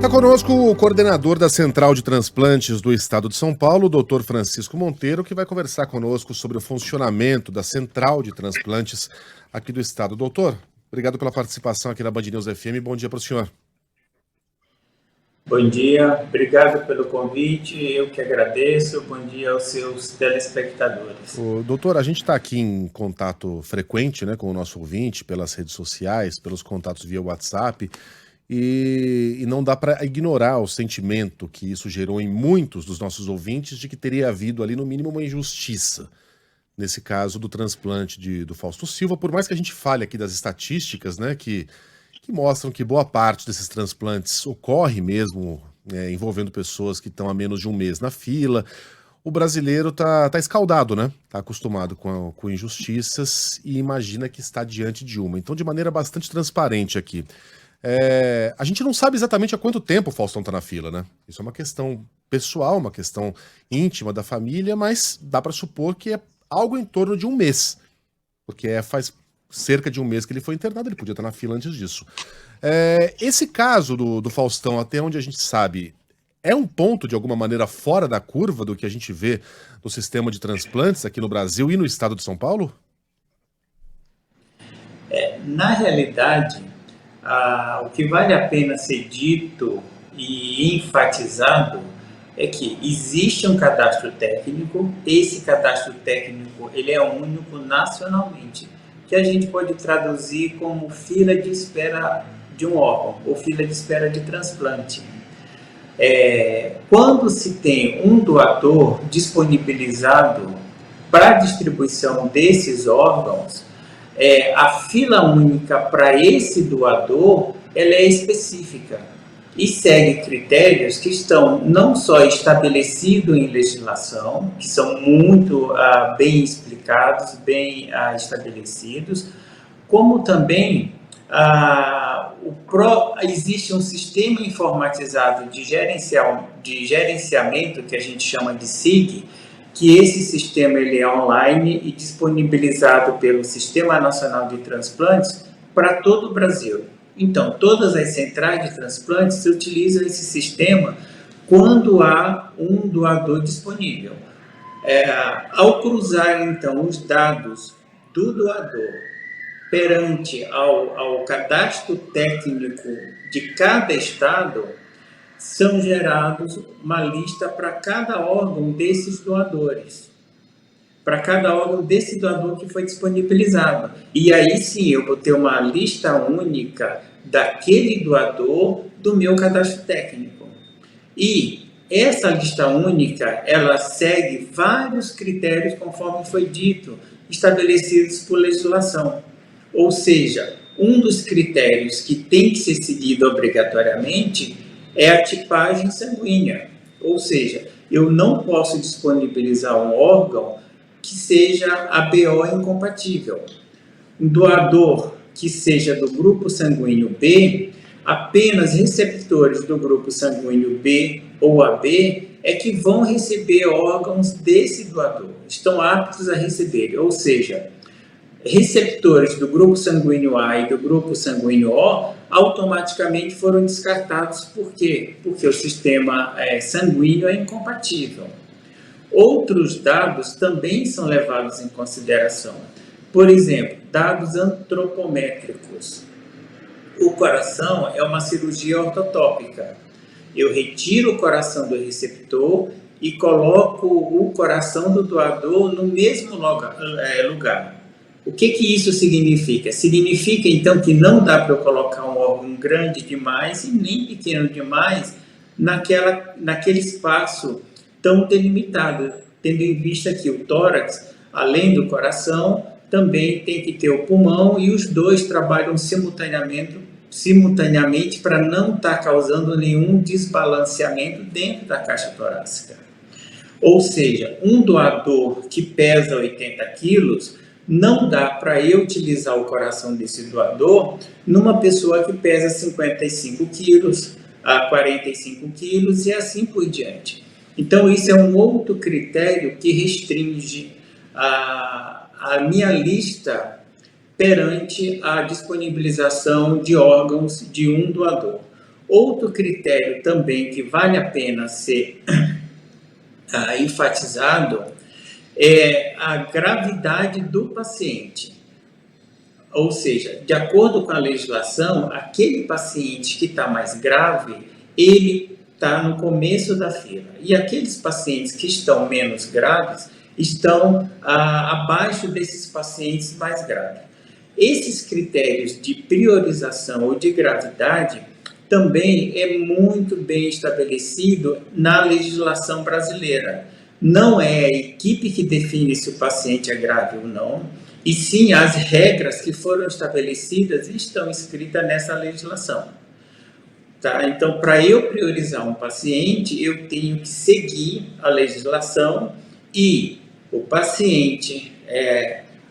Está conosco o coordenador da Central de Transplantes do Estado de São Paulo, o Dr. Francisco Monteiro, que vai conversar conosco sobre o funcionamento da Central de Transplantes aqui do Estado. Doutor, obrigado pela participação aqui na Band News FM. Bom dia para o senhor. Bom dia, obrigado pelo convite, eu que agradeço. Bom dia aos seus telespectadores. Doutor, a gente está aqui em contato frequente, né, com o nosso ouvinte, pelas redes sociais, pelos contatos via WhatsApp, e não dá para ignorar o sentimento que isso gerou em muitos dos nossos ouvintes de que teria havido ali, no mínimo, uma injustiça. Nesse caso do transplante do Fausto Silva, por mais que a gente fale aqui das estatísticas, né, que mostram que boa parte desses transplantes ocorre mesmo envolvendo pessoas que estão há menos de um mês na fila, o brasileiro tá escaldado, né? Tá acostumado com injustiças e imagina que está diante de uma. Então, de maneira bastante transparente aqui. A gente não sabe exatamente há quanto tempo o Faustão tá na fila, né? Isso é uma questão pessoal, uma questão íntima da família, mas dá para supor que é algo em torno de um mês. Porque faz cerca de um mês que ele foi internado, ele podia estar na fila antes disso. Esse caso do Faustão, até onde a gente sabe, é um ponto, de alguma maneira, fora da curva do que a gente vê no sistema de transplantes aqui no Brasil e no estado de São Paulo? Na realidade, o que vale a pena ser dito e enfatizado é que existe um cadastro técnico. Esse cadastro técnico ele é único nacionalmente, que a gente pode traduzir como fila de espera de um órgão ou fila de espera de transplante. Quando se tem um doador disponibilizado para a distribuição desses órgãos, a fila única para esse doador ela é específica e segue critérios que estão não só estabelecidos em legislação, que são muito bem explicados, bem estabelecidos, como também existe um sistema informatizado de gerenciamento que a gente chama de SIG, que esse sistema ele é online e disponibilizado pelo Sistema Nacional de Transplantes para todo o Brasil. Então, todas as centrais de transplantes utilizam esse sistema quando há um doador disponível. Ao cruzar, então, os dados do doador perante ao cadastro técnico de cada estado, são gerados uma lista para cada órgão desses doadores, para cada órgão desse doador que foi disponibilizado. E aí sim eu vou ter uma lista única daquele doador do meu cadastro técnico. E essa lista única, ela segue vários critérios, conforme foi dito, estabelecidos por legislação. Ou seja, um dos critérios que tem que ser seguido obrigatoriamente é a tipagem sanguínea. Ou seja, eu não posso disponibilizar um órgão que seja ABO incompatível. Um doador que seja do grupo sanguíneo B, apenas receptores do grupo sanguíneo B ou AB é que vão receber órgãos desse doador, estão aptos a receber. Ou seja, receptores do grupo sanguíneo A e do grupo sanguíneo O automaticamente foram descartados. Por quê? Porque o sistema sanguíneo é incompatível. Outros dados também são levados em consideração. Por exemplo, dados antropométricos. O coração é uma cirurgia ortotópica. Eu retiro o coração do receptor e coloco o coração do doador no mesmo lugar. O que isso significa? Significa, então, que não dá para eu colocar um órgão grande demais e nem pequeno demais naquele espaço tão delimitado, tendo em vista que o tórax, além do coração, também tem que ter o pulmão e os dois trabalham simultaneamente para não estar causando nenhum desbalanceamento dentro da caixa torácica. Ou seja, um doador que pesa 80 quilos, não dá para eu utilizar o coração desse doador numa pessoa que pesa 55 quilos, a 45 quilos e assim por diante. Então, isso é um outro critério que restringe a minha lista perante a disponibilização de órgãos de um doador. Outro critério também que vale a pena ser enfatizado é a gravidade do paciente. Ou seja, de acordo com a legislação, aquele paciente que está mais grave, ele está no começo da fila. E aqueles pacientes que estão menos graves estão abaixo desses pacientes mais graves. Esses critérios de priorização ou de gravidade também é muito bem estabelecido na legislação brasileira. Não é a equipe que define se o paciente é grave ou não, e sim as regras que foram estabelecidas e estão escritas nessa legislação. Tá? Então, para eu priorizar um paciente, eu tenho que seguir a legislação e o paciente,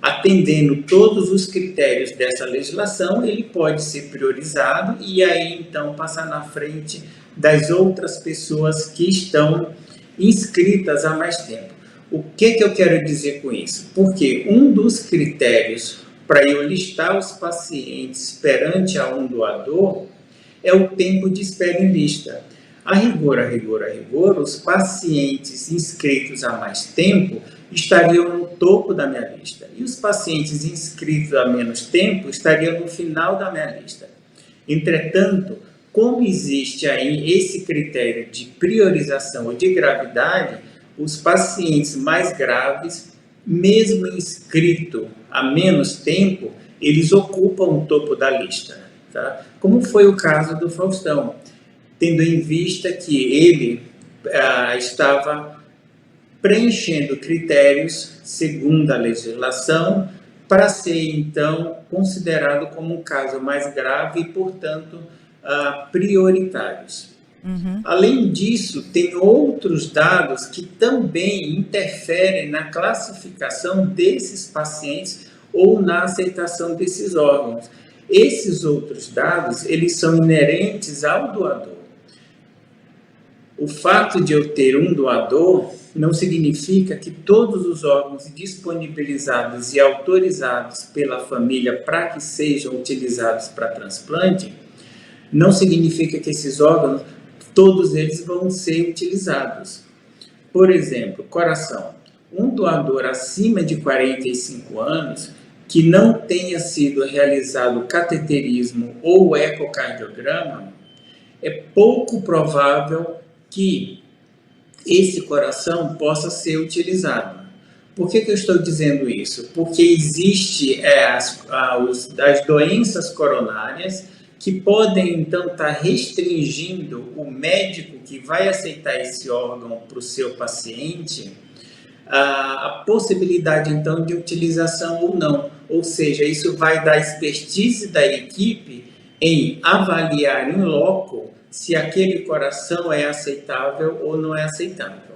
atendendo todos os critérios dessa legislação, ele pode ser priorizado e aí, então, passar na frente das outras pessoas que estão inscritas há mais tempo. O que eu quero dizer com isso? Porque um dos critérios para eu listar os pacientes perante a um doador é o tempo de espera em lista. A rigor, os pacientes inscritos há mais tempo estariam no topo da minha lista. E os pacientes inscritos há menos tempo estariam no final da minha lista. Entretanto, como existe aí esse critério de priorização ou de gravidade, os pacientes mais graves, mesmo inscrito há menos tempo, eles ocupam o topo da lista. Tá? Como foi o caso do Faustão, tendo em vista que ele estava preenchendo critérios segundo a legislação para ser, então, considerado como um caso mais grave e, portanto, prioritários. Uhum. Além disso, tem outros dados que também interferem na classificação desses pacientes ou na aceitação desses órgãos. Esses outros dados, eles são inerentes ao doador. O fato de eu ter um doador não significa que todos os órgãos disponibilizados e autorizados pela família para que sejam utilizados para transplante, não significa que esses órgãos, todos eles vão ser utilizados. Por exemplo, coração. Um doador acima de 45 anos que não tenha sido realizado cateterismo ou ecocardiograma, é pouco provável que esse coração possa ser utilizado. Por que eu estou dizendo isso? Porque existe as doenças coronárias que podem, então, estar restringindo o médico que vai aceitar esse órgão para o seu paciente, a possibilidade, então, de utilização ou não. Ou seja, isso vai dar expertise da equipe em avaliar em loco se aquele coração é aceitável ou não é aceitável.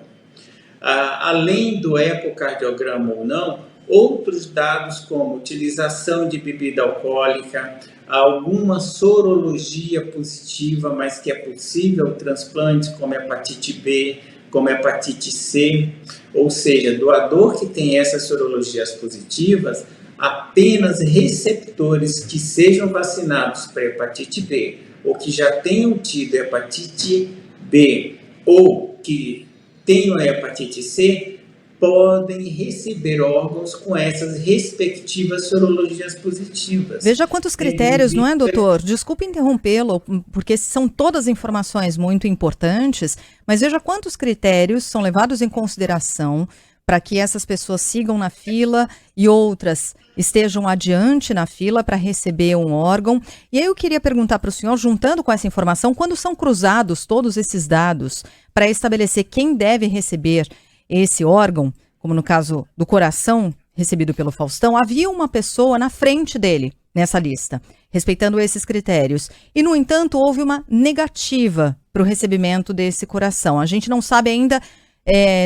Além do ecocardiograma ou não, outros dados como utilização de bebida alcoólica, alguma sorologia positiva, mas que é possível o transplante, como hepatite B, como hepatite C, ou seja, doador que tem essas sorologias positivas, apenas receptores que sejam vacinados para hepatite B, ou que já tenham tido hepatite B, ou que tenham a hepatite C, podem receber órgãos com essas respectivas sorologias positivas. Veja quantos critérios, não é, doutor? Desculpe interrompê-lo, porque são todas informações muito importantes, mas veja quantos critérios são levados em consideração para que essas pessoas sigam na fila e outras estejam adiante na fila para receber um órgão. E aí eu queria perguntar para o senhor, juntando com essa informação, quando são cruzados todos esses dados para estabelecer quem deve receber esse órgão, como no caso do coração recebido pelo Faustão, havia uma pessoa na frente dele nessa lista, respeitando esses critérios. E, no entanto, houve uma negativa para o recebimento desse coração. A gente não sabe ainda,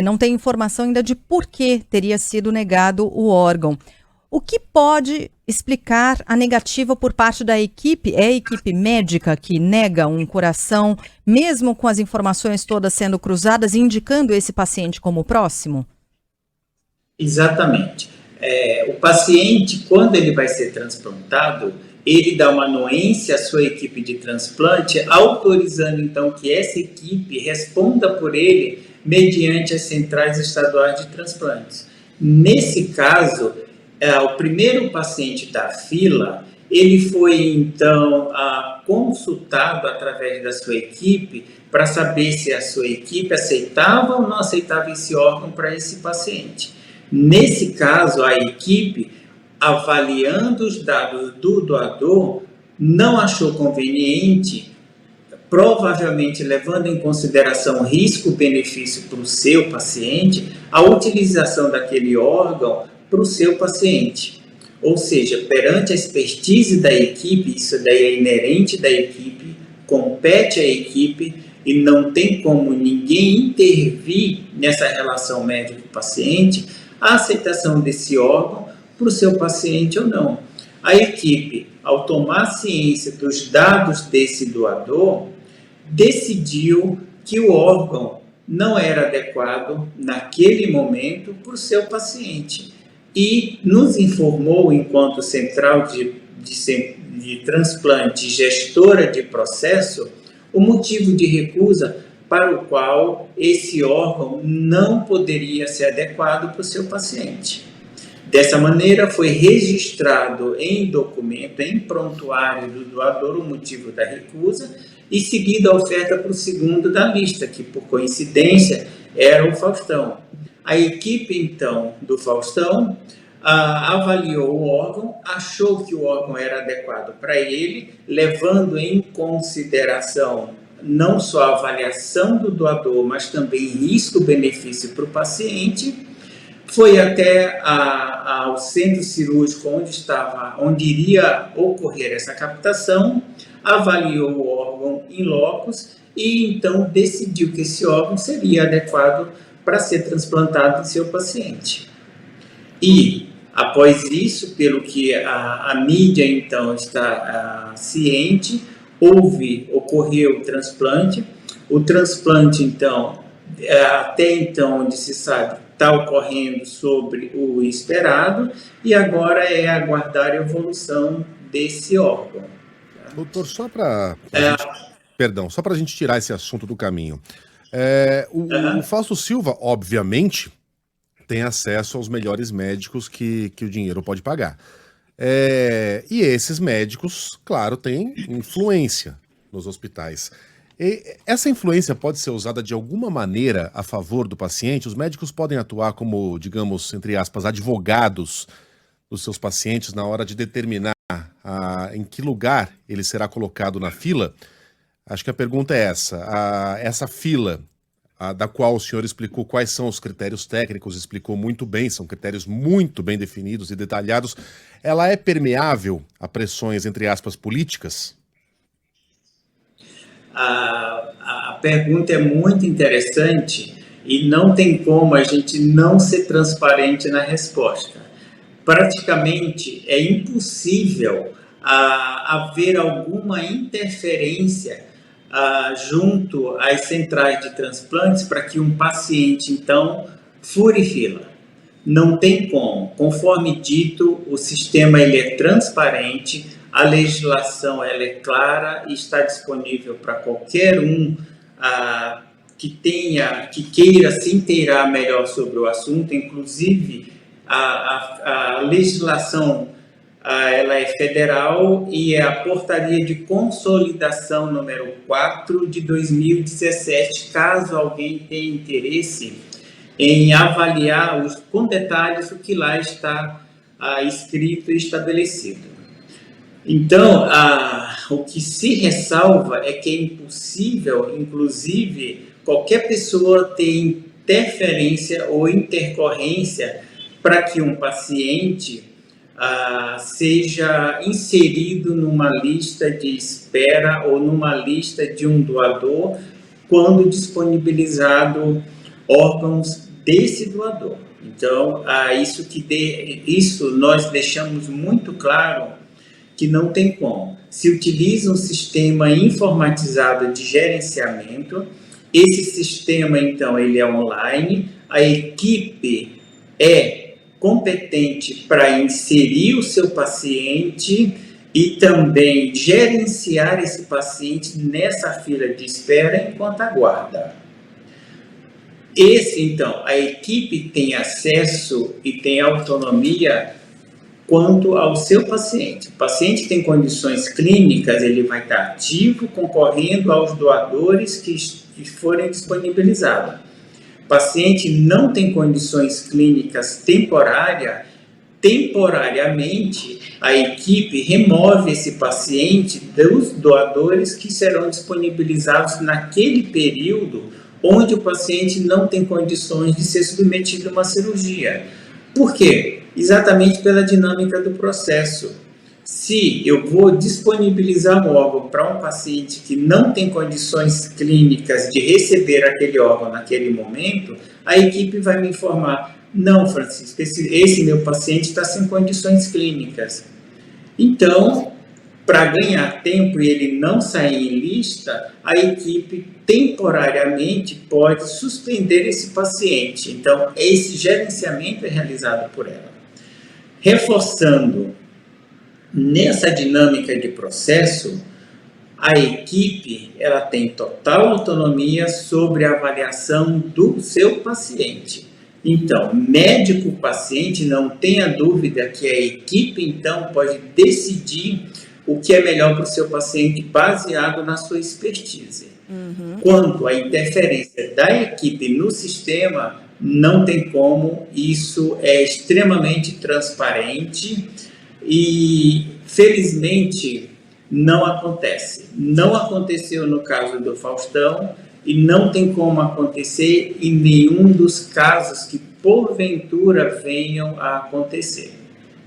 não tem informação ainda de por que teria sido negado o órgão. O que pode explicar a negativa por parte da equipe? É a equipe médica que nega um coração, mesmo com as informações todas sendo cruzadas, indicando esse paciente como próximo? Exatamente. O paciente, quando ele vai ser transplantado, ele dá uma anuência à sua equipe de transplante, autorizando então que essa equipe responda por ele mediante as centrais estaduais de transplantes. Nesse caso, o primeiro paciente da fila, ele foi então consultado através da sua equipe para saber se a sua equipe aceitava ou não aceitava esse órgão para esse paciente. Nesse caso, a equipe, avaliando os dados do doador, não achou conveniente, provavelmente levando em consideração risco-benefício para o seu paciente, a utilização daquele órgão para o seu paciente. Ou seja, perante a expertise da equipe, isso daí é inerente da equipe, compete à equipe e não tem como ninguém intervir nessa relação médico-paciente, a aceitação desse órgão para o seu paciente ou não. A equipe, ao tomar ciência dos dados desse doador, decidiu que o órgão não era adequado naquele momento para o seu paciente e nos informou, enquanto central de transplante, gestora de processo, o motivo de recusa para o qual esse órgão não poderia ser adequado para o seu paciente. Dessa maneira, foi registrado em documento, em prontuário do doador, o motivo da recusa e seguida a oferta para o segundo da lista, que por coincidência era o Faustão. A equipe, então, do Faustão avaliou o órgão, achou que o órgão era adequado para ele, levando em consideração não só a avaliação do doador, mas também risco-benefício para o paciente. Foi até ao centro cirúrgico onde iria ocorrer essa captação, avaliou o órgão in locus e então decidiu que esse órgão seria adequado para ser transplantado em seu paciente. E, após isso, pelo que a mídia então está ciente, ocorreu o transplante então, até então, onde se sabe, está ocorrendo sobre o esperado e agora é aguardar a evolução desse órgão. Doutor, só para a gente tirar esse assunto do caminho, o Fausto Silva, obviamente, tem acesso aos melhores médicos que o dinheiro pode pagar. E esses médicos, claro, têm influência nos hospitais. E essa influência pode ser usada de alguma maneira a favor do paciente? Os médicos podem atuar como, digamos, entre aspas, advogados dos seus pacientes na hora de determinar em que lugar ele será colocado na fila? Acho que a pergunta é essa. Essa fila, da qual o senhor explicou quais são os critérios técnicos, explicou muito bem, são critérios muito bem definidos e detalhados, ela é permeável a pressões, entre aspas, políticas? A pergunta é muito interessante e não tem como a gente não ser transparente na resposta. Praticamente é impossível haver alguma interferência junto às centrais de transplantes para que um paciente, então, fure fila. Não tem como. Conforme dito, o sistema ele é transparente, a legislação ela é clara e está disponível para qualquer um que queira se inteirar melhor sobre o assunto. Inclusive, a legislação ela é federal e é a Portaria de Consolidação número 4 de 2017, caso alguém tenha interesse em avaliar com detalhes o que lá está escrito e estabelecido. Então, o que se ressalva é que é impossível, inclusive, qualquer pessoa ter interferência ou intercorrência para que um paciente seja inserido numa lista de espera ou numa lista de um doador quando disponibilizado órgãos desse doador. Então, isso nós deixamos muito claro que não tem como. Se utiliza um sistema informatizado de gerenciamento, esse sistema, então, ele é online, a equipe é competente para inserir o seu paciente e também gerenciar esse paciente nessa fila de espera enquanto aguarda. Então, a equipe tem acesso e tem autonomia quanto ao seu paciente. O paciente tem condições clínicas, ele vai estar ativo, concorrendo aos doadores que forem disponibilizados. O paciente não tem condições clínicas temporariamente, a equipe remove esse paciente dos doadores que serão disponibilizados naquele período onde o paciente não tem condições de ser submetido a uma cirurgia. Por quê? Exatamente pela dinâmica do processo. Se eu vou disponibilizar um órgão para um paciente que não tem condições clínicas de receber aquele órgão naquele momento, a equipe vai me informar: não, Francisco, esse meu paciente está sem condições clínicas. Então, para ganhar tempo e ele não sair em lista, a equipe temporariamente pode suspender esse paciente. Então, esse gerenciamento é realizado por ela. Reforçando, nessa dinâmica de processo, a equipe ela tem total autonomia sobre a avaliação do seu paciente. Então, médico-paciente, não tenha dúvida que a equipe, então, pode decidir o que é melhor para o seu paciente baseado na sua expertise. Quanto à interferência da equipe no sistema, não tem como, isso é extremamente transparente e, felizmente, não acontece. Não aconteceu no caso do Faustão e não tem como acontecer em nenhum dos casos que, porventura, venham a acontecer.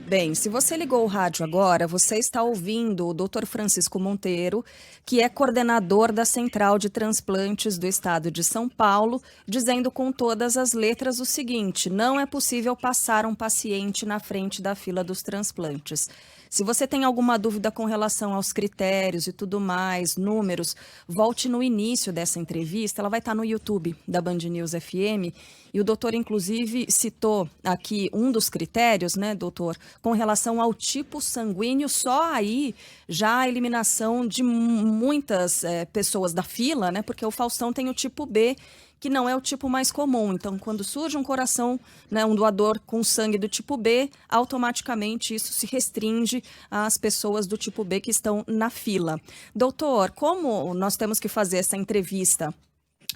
Bem, se você ligou o rádio agora, você está ouvindo o Dr. Francisco Monteiro, que é coordenador da Central de Transplantes do Estado de São Paulo, dizendo com todas as letras o seguinte: não é possível passar um paciente na frente da fila dos transplantes. Se você tem alguma dúvida com relação aos critérios e tudo mais, números, volte no início dessa entrevista, ela vai estar no YouTube da Band News FM, e o doutor, inclusive, citou aqui um dos critérios, né, doutor, com relação ao tipo sanguíneo, só aí já a eliminação de muitas pessoas da fila, né, porque o Faustão tem o tipo B, que não é o tipo mais comum. Então, quando surge um coração, né, um doador com sangue do tipo B, automaticamente isso se restringe às pessoas do tipo B que estão na fila. Doutor, como nós temos que fazer essa entrevista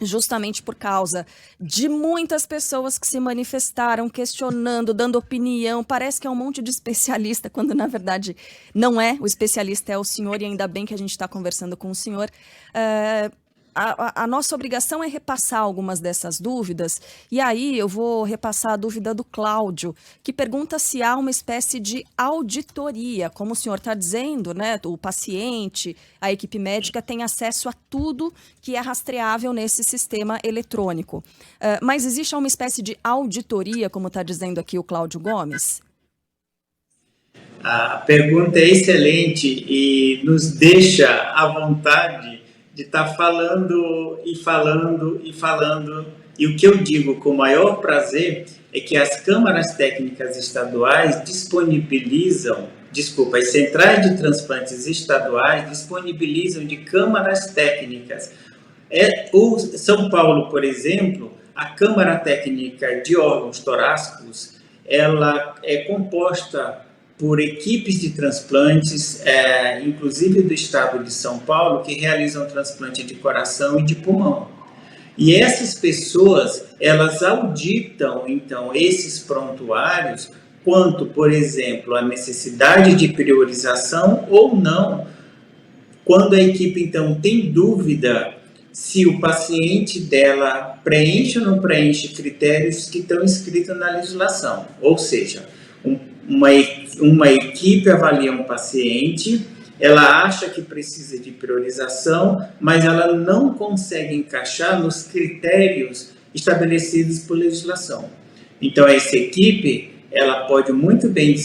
justamente por causa de muitas pessoas que se manifestaram, questionando, dando opinião, parece que é um monte de especialista, quando na verdade não é, o especialista é o senhor, e ainda bem que a gente está conversando com o senhor. A nossa obrigação é repassar algumas dessas dúvidas, e aí eu vou repassar a dúvida do Cláudio, que pergunta se há uma espécie de auditoria, como o senhor está dizendo, né? O paciente, a equipe médica tem acesso a tudo que é rastreável nesse sistema eletrônico. Mas existe uma espécie de auditoria, como está dizendo aqui o Cláudio Gomes? A pergunta é excelente e nos deixa à vontade de estar falando e falando e falando. E o que eu digo com o maior prazer é que as câmaras técnicas estaduais as centrais de transplantes estaduais disponibilizam de câmaras técnicas. O São Paulo, por exemplo, a Câmara Técnica de Órgãos Torácicos, ela é composta por equipes de transplantes, inclusive do estado de São Paulo, que realizam transplante de coração e de pulmão. E essas pessoas, elas auditam, então, esses prontuários quanto, por exemplo, a necessidade de priorização ou não, quando a equipe, então, tem dúvida se o paciente dela preenche ou não preenche critérios que estão escritos na legislação. Ou seja, uma equipe avalia um paciente, ela acha que precisa de priorização, mas ela não consegue encaixar nos critérios estabelecidos por legislação. Então, essa equipe, ela pode muito bem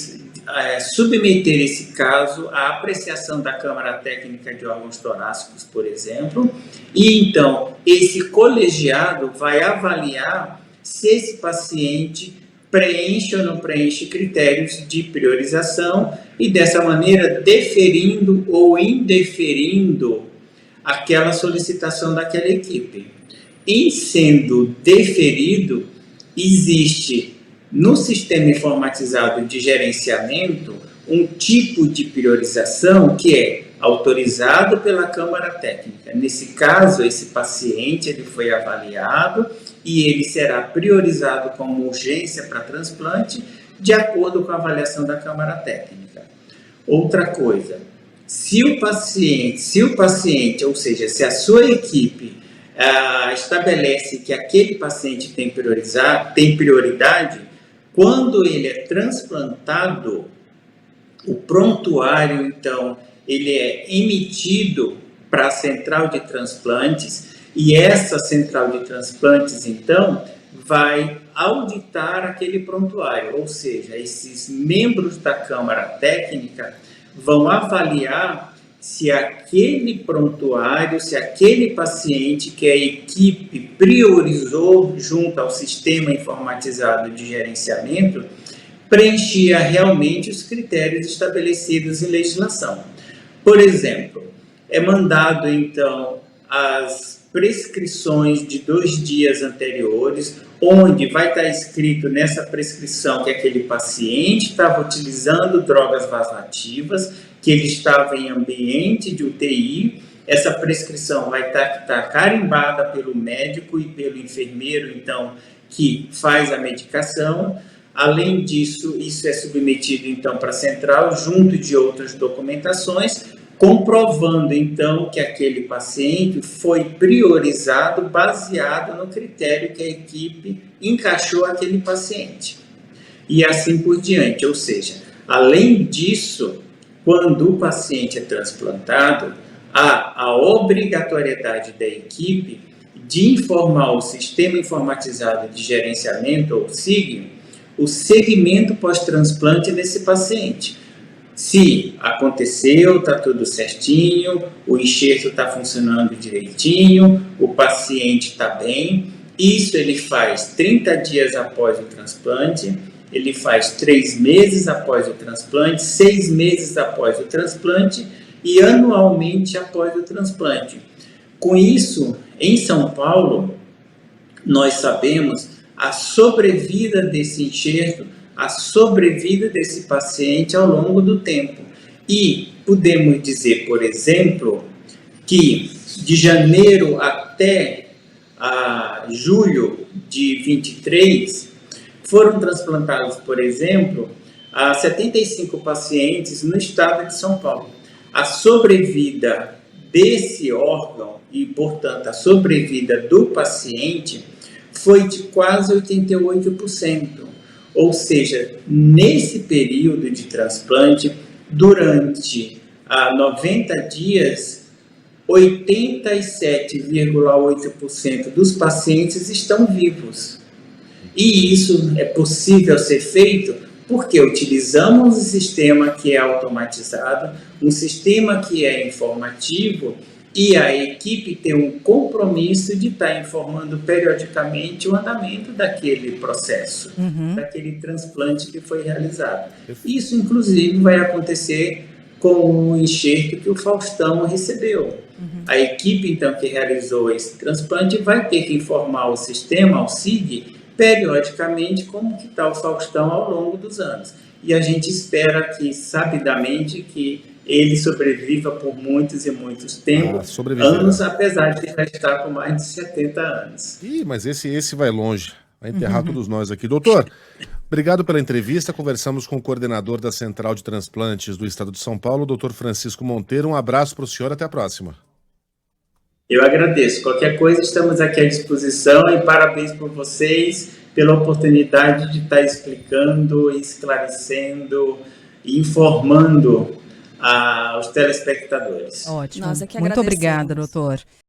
submeter esse caso à apreciação da Câmara Técnica de Órgãos Torácicos, por exemplo, e então esse colegiado vai avaliar se esse paciente preenche ou não preenche critérios de priorização e, dessa maneira, deferindo ou indeferindo aquela solicitação daquela equipe. Em sendo deferido, existe no sistema informatizado de gerenciamento um tipo de priorização que é autorizado pela Câmara Técnica. Nesse caso, esse paciente ele foi avaliado e ele será priorizado como urgência para transplante de acordo com a avaliação da Câmara Técnica. Outra coisa, se o paciente, ou seja, se a sua equipe estabelece que aquele paciente tem prioridade, quando ele é transplantado, o prontuário, então, ele é emitido para a central de transplantes e essa central de transplantes, então, vai auditar aquele prontuário, ou seja, esses membros da Câmara Técnica vão avaliar se aquele prontuário, se aquele paciente que a equipe priorizou junto ao sistema informatizado de gerenciamento preenchia realmente os critérios estabelecidos em legislação. Por exemplo, é mandado então as prescrições de 2 dias anteriores, onde vai estar escrito nessa prescrição que aquele paciente estava utilizando drogas vasoativas, que ele estava em ambiente de UTI. Essa prescrição vai estar carimbada pelo médico e pelo enfermeiro, então, que faz a medicação. Além disso, isso é submetido, então, para a central, junto de outras documentações, comprovando, então, que aquele paciente foi priorizado baseado no critério que a equipe encaixou aquele paciente. E assim por diante. Ou seja, além disso, quando o paciente é transplantado, há a obrigatoriedade da equipe de informar o Sistema Informatizado de Gerenciamento, ou SIG, o segmento pós-transplante desse paciente. Se aconteceu, está tudo certinho, o enxerto está funcionando direitinho, o paciente está bem. Isso ele faz 30 dias após o transplante, ele faz 3 meses após o transplante, 6 meses após o transplante e anualmente após o transplante. Com isso, em São Paulo, nós sabemos a sobrevida desse enxerto, a sobrevida desse paciente ao longo do tempo. E podemos dizer, por exemplo, que de janeiro até julho de 23, foram transplantados, por exemplo, 75 pacientes no estado de São Paulo. A sobrevida desse órgão e, portanto, a sobrevida do paciente foi de quase 88%. Ou seja, nesse período de transplante, durante 90 dias, 87,8% dos pacientes estão vivos. E isso é possível ser feito porque utilizamos um sistema que é automatizado, um sistema que é informativo, e a equipe tem um compromisso de estar informando periodicamente o andamento daquele processo, daquele transplante que foi realizado. Isso, inclusive, vai acontecer com o enxerto que o Faustão recebeu. A equipe, então, que realizou esse transplante vai ter que informar o sistema, o SIG, periodicamente como que está o Faustão ao longo dos anos. E a gente espera que, sabidamente, que ele sobreviva por muitos e muitos anos, apesar de já estar com mais de 70 anos. Ih, mas esse vai longe, vai enterrar todos nós aqui. Doutor, obrigado pela entrevista, conversamos com o coordenador da Central de Transplantes do Estado de São Paulo, doutor Francisco Monteiro. Um abraço para o senhor, até a próxima. Eu agradeço. Qualquer coisa, estamos aqui à disposição e parabéns por vocês pela oportunidade de estar explicando, esclarecendo e informando aos telespectadores. Ótimo. Nós é que Muito agradecemos. obrigada, doutor.